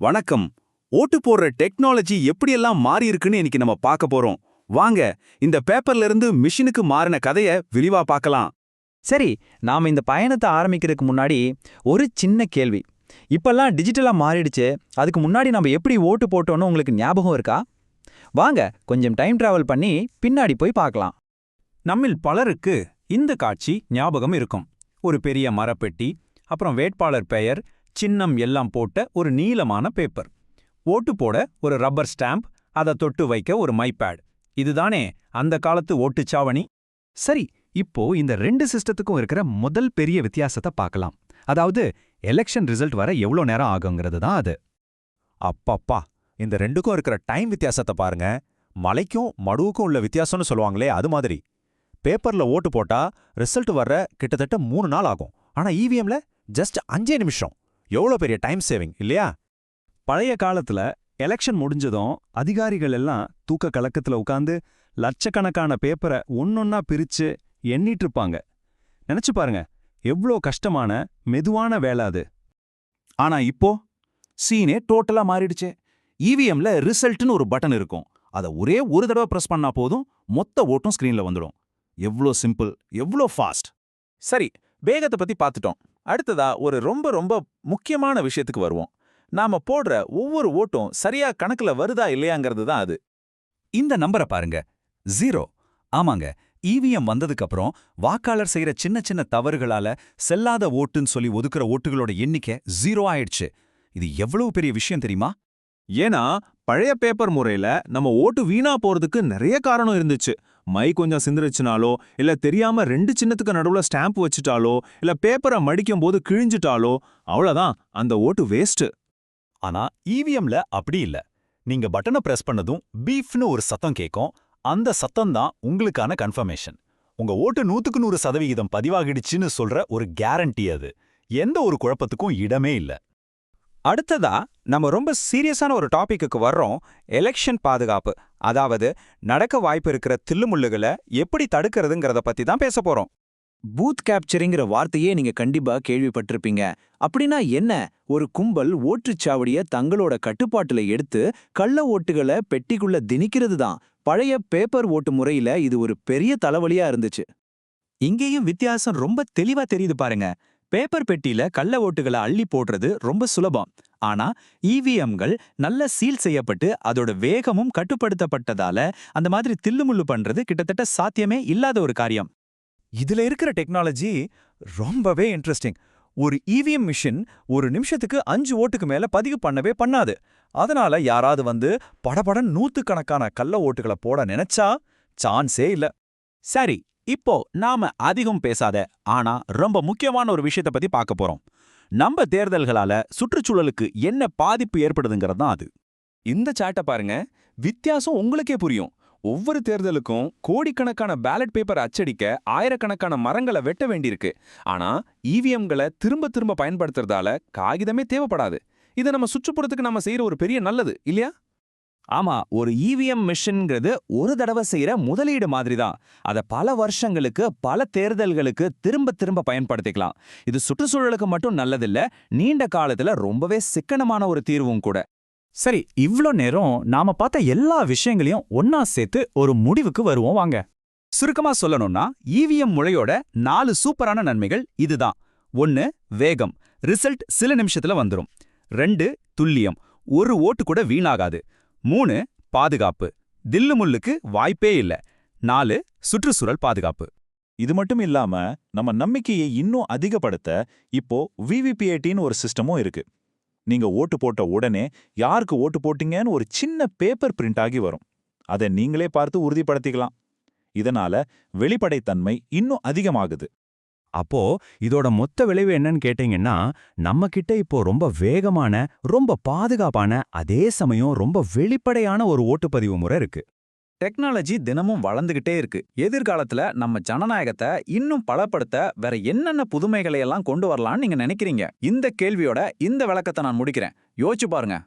வணக்கம். ஓட்டு போடுற டெக்னாலஜி எப்படியெல்லாம் மாறி இருக்குன்னு இன்னைக்கு நம்ம பார்க்க போறோம். வாங்க, இந்த பேப்பர்ல இருந்து மிஷினுக்கு மாறின கதைய விரிவா பார்க்கலாம். சரி, நாம இந்த பயணத்தை ஆரம்பிக்கிறதுக்கு முன்னாடி ஒரு சின்ன கேள்வி. இப்பெல்லாம் டிஜிட்டலா மாறிடுச்சு. அதுக்கு முன்னாடி நம்ம எப்படி ஓட்டு போட்டோம்னு உங்களுக்கு ஞாபகம் இருக்கா? வாங்க, கொஞ்சம் டைம் டிராவல் பண்ணி பின்னாடி போய் பார்க்கலாம். நம்மில் பலருக்கு இந்த காட்சி ஞாபகம் இருக்கும். ஒரு பெரிய மரப்பெட்டி, அப்புறம் வேட்பாளர் பெயர், சின்னம் எல்லாம் போட்ட ஒரு நீளமான பேப்பர். ஓட்டு போட ஒரு ரப்பர் ஸ்டாம்ப், அதை தொட்டு வைக்க ஒரு மைபேட். இதுதானே அந்த காலத்து ஓட்டுச்சாவணி. சரி, இப்போ இந்த ரெண்டு சிஸ்டத்துக்கும் இருக்கிற முதல் பெரிய வித்தியாசத்தை பார்க்கலாம். அதாவது எலெக்ஷன் ரிசல்ட் வர எவ்வளோ நேரம் ஆகுங்கிறது தான் அது. அப்பப்பா, இந்த ரெண்டுக்கும் இருக்கிற டைம் வித்தியாசத்தை பாருங்க. மலைக்கும் மடுவுக்கும் உள்ள வித்தியாசம்னு சொல்லுவாங்களே, அது மாதிரி. பேப்பர்ல ஓட்டு போட்டா ரிசல்ட் வர்ற கிட்டத்தட்ட 3 நாள் ஆகும். ஆனா இவிஎம்ல ஜஸ்ட் 5 நிமிஷம். எவ்வளோ பெரிய டைம் சேவிங் இல்லையா? பழைய காலத்துல எலெக்ஷன் முடிஞ்சதும் அதிகாரிகள் எல்லாம் தூக்க கலக்கத்துல உட்காந்து லட்சக்கணக்கான பேப்பரை ஒன்னொன்னா பிரிச்சு எண்ணிட்டு இருப்பாங்க. நினைச்சு பாருங்க, எவ்வளோ கஷ்டமான மெதுவான வேலை அது. ஆனா இப்போ சீனே டோட்டலா மாறிடுச்சே. இவிஎம்ல ரிசல்ட்னு ஒரு பட்டன் இருக்கும். அதை ஒரே ஒரு தடவை பிரஸ் பண்ணா போதும், மொத்த ஓட்டும் ஸ்கிரீன்ல வந்துடும். எவ்வளோ சிம்பிள், எவ்வளோ ஃபாஸ்ட். சரி, வேகத்தை பத்தி பார்த்துட்டோம். அடுத்ததா ஒரு ரொம்ப ரொம்ப முக்கியமான விஷயத்துக்கு வருவோம். நாம போடுற ஒவ்வொரு ஓட்டும் சரியா கணக்குல வருதா இல்லையாங்கிறது தான் அது. இந்த நம்பரை பாருங்க, 0. ஆமாங்க, இவிஎம் வந்ததுக்கு அப்புறம் வாக்காளர் செய்யற சின்ன சின்ன தவறுகளால செல்லாத ஓட்டுன்னு சொல்லி ஒதுக்குற ஓட்டுகளோட எண்ணிக்கை 0 ஆயிடுச்சு. இது எவ்வளவு பெரிய விஷயம் தெரியுமா? ஏன்னா பழைய பேப்பர் முறையில நம்ம ஓட்டு வீணா போறதுக்கு நிறைய காரணம் இருந்துச்சு. மை கொஞ்சம் சிந்துருச்சுனாலோ, இல்ல தெரியாம 2 சின்னத்துக்கு நடுவுல ஸ்டாம்ப் வச்சுட்டாலோ, இல்ல பேப்பரை மடிக்கும் போது கிழிஞ்சிட்டாலோ, அவ்வளவுதான், அந்த ஓட்டு வேஸ்ட். ஆனா இவிஎம்ல அப்படி இல்ல. நீங்க பட்டனை பிரஸ் பண்ணதும் பீஃப்னு ஒரு சத்தம் கேட்கும். அந்த சத்தம் தான் உங்களுக்கான கன்ஃபர்மேஷன். உங்க ஓட்டு 100% பதிவாகிடுச்சுன்னு சொல்ற ஒரு கேரண்டி அது. எந்த ஒரு குழப்பத்துக்கும் இடமே இல்ல. அடுத்ததா நம்ம ரொம்ப சீரியஸான ஒரு டாபிக்கு வர்றோம். எலெக்ஷன் பாதுகாப்பு. அதாவது நடக்க வாய்ப்பு இருக்கிற தில்லுமுள்ளுகளை எப்படி தடுக்கிறதுங்கிறத பத்தி தான் பேச போறோம். பூத் கேப்சரிங்கிற வார்த்தையே நீங்க கண்டிப்பா கேள்விப்பட்டிருப்பீங்க. அப்படின்னா என்ன? ஒரு கும்பல் ஓட்டுச்சாவடிய தங்களோட கட்டுப்பாட்டுல எடுத்து கள்ள ஓட்டுகளை பெட்டிக்குள்ள திணிக்கிறது தான். பழைய பேப்பர் ஓட்டு முறையில இது ஒரு பெரிய தலைவலியா இருந்துச்சு. இங்கேயும் வித்தியாசம் ரொம்ப தெளிவா தெரியுது பாருங்க. பேப்பர் பெட்டியில கள்ள ஓட்டுகளை அள்ளி போடுறது ரொம்ப சுலபம். ஆனா இவிஎம்கள் நல்ல சீல் செய்யப்பட்டு அதோட வேகமும் கட்டுப்படுத்தப்பட்டதால அந்த மாதிரி தில்லுமுள்ளு பண்றது கிட்டத்தட்ட சாத்தியமே இல்லாத ஒரு காரியம். இதுல இருக்கிற டெக்னாலஜி ரொம்பவே இன்ட்ரெஸ்டிங். ஒரு இவிஎம் மிஷின் ஒரு நிமிஷத்துக்கு 5 ஓட்டுக்கு மேல பதிவு பண்ணவே பண்ணாது. அதனால யாராவது வந்து படபடன் 100கணக்கான கள்ள ஓட்டுகளை போட நினைச்சா சான்ஸே இல்ல. சரி, இப்போ நாம அதிகம் பேசாத ஆனா ரொம்ப முக்கியமான ஒரு விஷயத்தை பத்தி பார்க்க போறோம். நம்ம தேர்தல்களால சுற்றுச்சூழலுக்கு என்ன பாதிப்பு ஏற்படுதுங்கிறது தான் அது. இந்த சாட்டை பாருங்க, வித்தியாசம் உங்களுக்கே புரியும். ஒவ்வொரு தேர்தலுக்கும் கோடிக்கணக்கான பேலட் பேப்பர் அச்சடிக்க ஆயிரக்கணக்கான மரங்களை வெட்ட வேண்டியிருக்கு. ஆனா இவிஎம்களை திரும்ப திரும்ப பயன்படுத்துறதால காகிதமே தேவைப்படாது. இதை நம்ம சுற்றுப்புறத்துக்கு நம்ம செய்யற ஒரு பெரிய நல்லது இல்லையா? ஆமா, ஒரு இவிஎம் மிஷின்ங்கிறது ஒரு தடவை செய்யற முதலீடு மாதிரி தான். அதை பல வருஷங்களுக்கு பல தேர்தல்களுக்கு திரும்ப திரும்ப பயன்படுத்திக்கலாம். இது சுற்றுச்சூழலுக்கு மட்டும் நல்லதில்ல, நீண்ட காலத்துல ரொம்பவே சிக்கனமான ஒரு தீர்வும் கூட. சரி, இவ்ளோ நேரம் நாம பார்த்த எல்லா விஷயங்களையும் ஒன்னா சேர்த்து ஒரு முடிவுக்கு வருவோம் வாங்க. சுருக்கமா சொல்லணும்னா, இவிஎம் முறையோட 4 சூப்பரான நன்மைகள் இதுதான். 1. வேகம். ரிசல்ட் சில நிமிஷத்துல வந்துரும். 2. துல்லியம். ஒரு ஓட்டு கூட வீணாகாது. 3. பாதுகாப்பு. தில்லுமுள்ளுக்கு வாய்ப்பே இல்ல. 4. சுற்றுச்சூழல் பாதுகாப்பு. இது மட்டும் இல்லாம நம்ம நம்பிக்கையை இன்னும் அதிகப்படுத்த இப்போ விவிபிஏடின்னு ஒரு சிஸ்டமும் இருக்கு. நீங்க ஓட்டு போட்ட உடனே யாருக்கு ஓட்டு போட்டீங்கன்னு ஒரு சின்ன பேப்பர் பிரிண்ட் ஆகி வரும். அதை நீங்களே பார்த்து உறுதிப்படுத்திக்கலாம். இதனால வெளிப்படைத்தன்மை இன்னும் அதிகமாகுது. அப்போ இதோட மொத்த விளைவு என்னன்னு கேட்டீங்கன்னா, நம்ம கிட்ட இப்போ ரொம்ப வேகமான, ரொம்ப பாதுகாப்பான, அதே சமயம் ரொம்ப வெளிப்படையான ஒரு ஓட்டுப்பதிவு முறை இருக்கு. டெக்னாலஜி தினமும் வளர்ந்துகிட்டே இருக்கு. எதிர்காலத்துல நம்ம ஜனநாயகத்தை இன்னும் பலப்படுத்த வேற என்னென்ன புதுமைகளை எல்லாம் கொண்டு வரலாம்னு நீங்க நினைக்கிறீங்க? இந்த கேள்வியோட இந்த விளக்கத்தை நான் முடிக்கிறேன். யோசிச்சு பாருங்க.